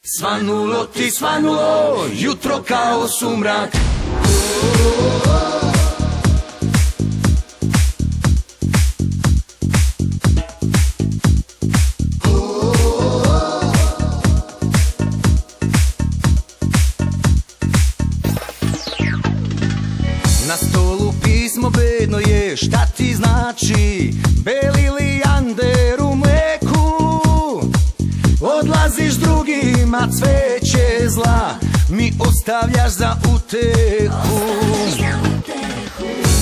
Svanulo ti svanulo, jutro kao sumrak. Na stolu pismo bedno je, šta ti znači beli lijander u mleku? Odlaziš drugima, cveće zla mi ostavljaš za utehu.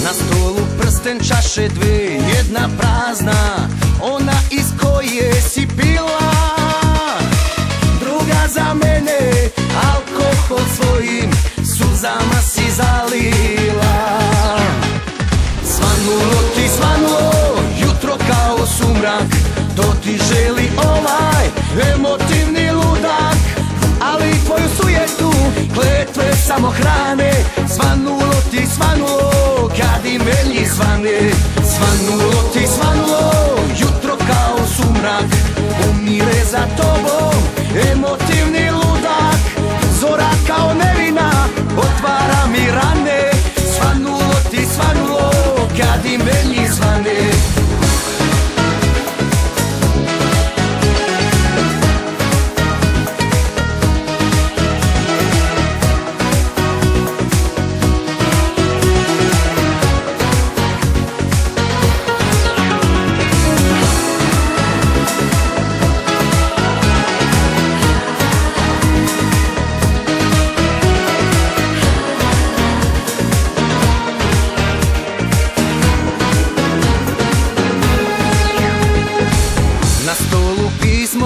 Na stolu prsten, čaše dve, jedna prazna, ona iz koje si pila. Druga za mene, alkohol svojim suzama si zalila. Svanulo ti svanulo, jutro kao sumrak, to ti želi ovaj emotivni ludak. Ali tvoju sujetu kletve samo hrane. Svanulo ti svanulo, kad i meni svane. Svanulo ti svanulo, jutro kao sumrak, umire za tobom emotivni ludak. Zora kao nevina otvara mi rane. Svanulo ti svanulo, kad i meni svane.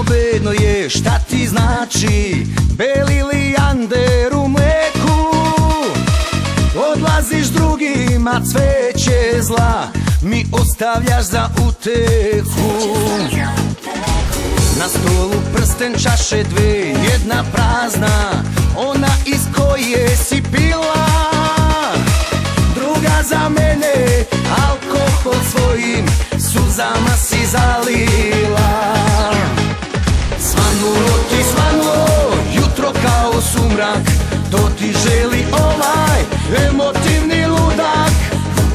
Bedno je, šta ti znači beli lijander u mleku? Odlaziš drugima, cveće zla mi ostavljaš za utehu. Na stolu prsten, čaše dve, jedna prazna, ona iz koje si pila. Druga za mene, alkohol svojim suzama si zalila. Svanulo ti svanulo, jutro kao sumrak, to ti želi ovaj emotivni ludak.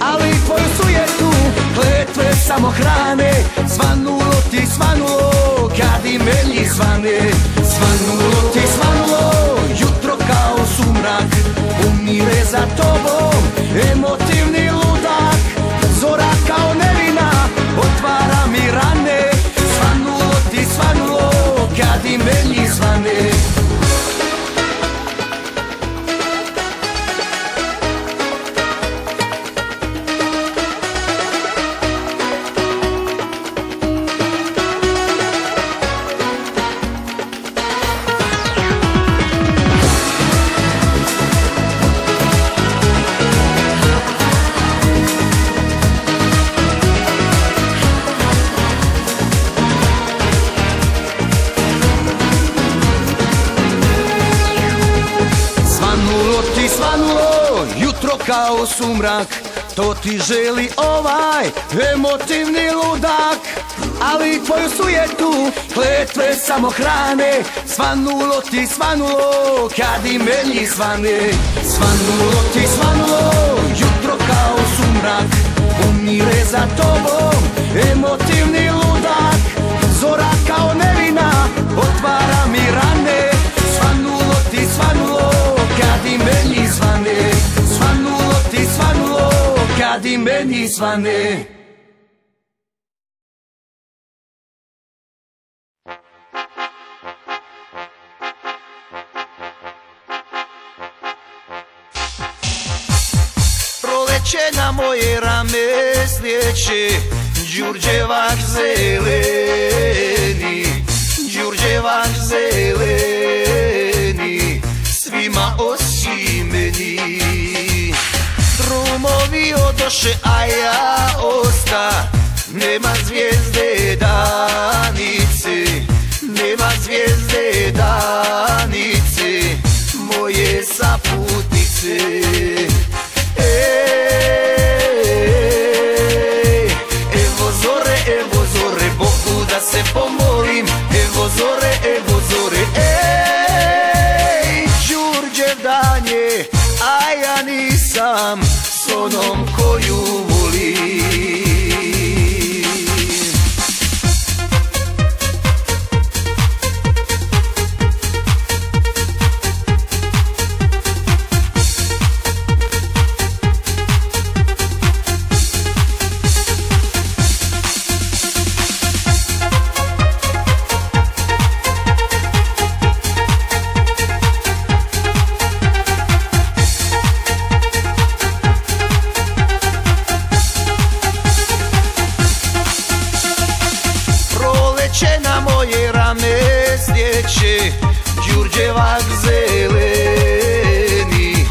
Ali tvoju sujetu kletve samo hrane. Svanulo ti svanulo, kad i meni svane. Svanulo ti svanulo, jutro kao sumrak, umire za tobom emotivni ludak. Zora kao nevina otvara mi rane. Svanulo ti svanulo, kad i meni svane. Kao sumrak, to ti želi ovaj emotivni ludak. Ali tvoju sujetu kletve samo hrane. Svanulo ti svanulo, kad i meni svane. Svanulo ti svanulo, jutro kao sumrak, umire za tobom emotivni ludak. Zora kao nevina otvara mi rane. Svanulo ti svanulo, kad i meni svane. Svanulo ti svanulo, kad i meni svane. Proleće na moje rame slijeće, đurđevak zeleni, đurđevak zeleni, svima osim meni. Drumovi odoše, a ja osta. Nema zvijezde danice, nema zvijezde danice, moje saputnice. Evo zore, Bogu da se pomolim. Evo zore, će na moje rame sljeće Đurđevak zeleni,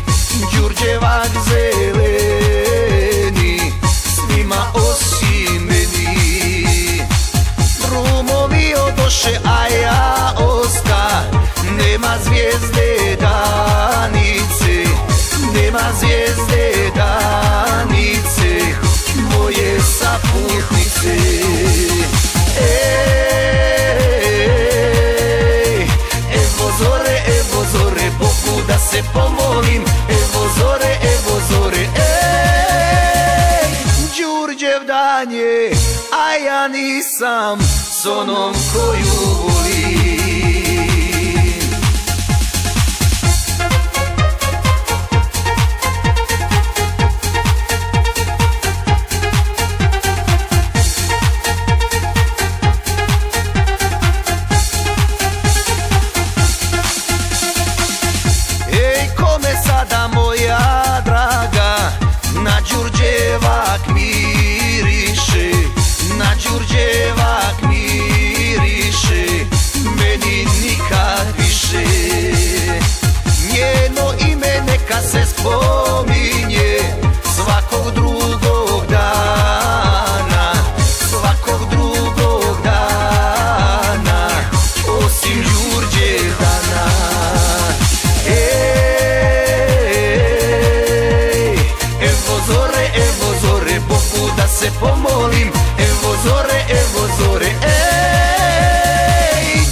Đurđevak zeleni, svima osim meni. Drumovi odoše, a ja osta, nema zvijezde danice, nema zvijezde danice, moje saputnice. Evo zore, Bogu da se pomolim. Evo zore, Đurđev dan je, a ja nisam s onom koju volim. Sada moja draga na Đurđevak miriše, na Đurđevak miriše, meni nikad više. Njeno ime neka se spominje svakog drugog dana, svakog drugog dana, osim Đurđevdana. Evo zore, Bogu da se pomolim. Evo zore,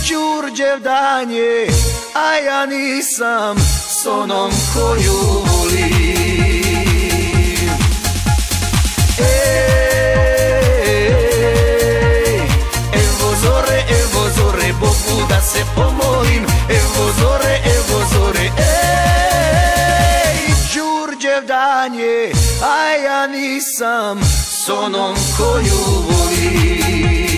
Đurđev dan je, a ja nisam s onom koju volim. Evo zore, Bogu da se pomolim. Evo zore, Đurđev dan je, a ja nisam s onom koju volim.